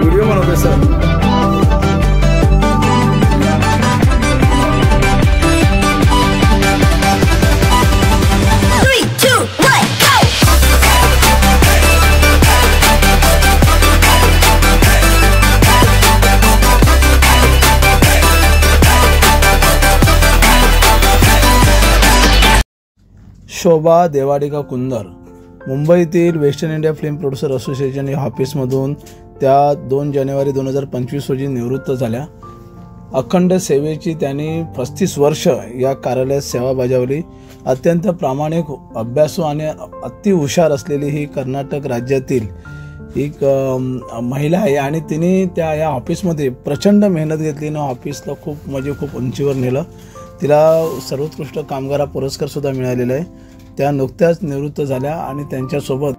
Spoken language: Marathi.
व्हिडिओ बनवतोय सर. शोभा देवाडिका कुंदर मुंबईतील western India film producer association या ऑफिसमधून त्या 2 जानेवारी 2025 रोजी निवृत्त झाल्या. अखंड सेवेची त्यांनी 35 वर्ष या कार्यालयात सेवा बजावली. अत्यंत प्रामाणिक, अभ्यासू आणि अति हुशार असलेली ही कर्नाटक राज्यातील एक महिला आहे आणि तिने त्या या ऑफिसमध्ये प्रचंड मेहनत घेतली आणि ऑफिसला खूप उंचीवर नेलं. तिला सर्वोत्कृष्ट कामगार पुरस्कार सुद्धा मिळालेला आहे. त्या नुकत्याच निवृत्त झाल्या आणि त्यांच्यासोबत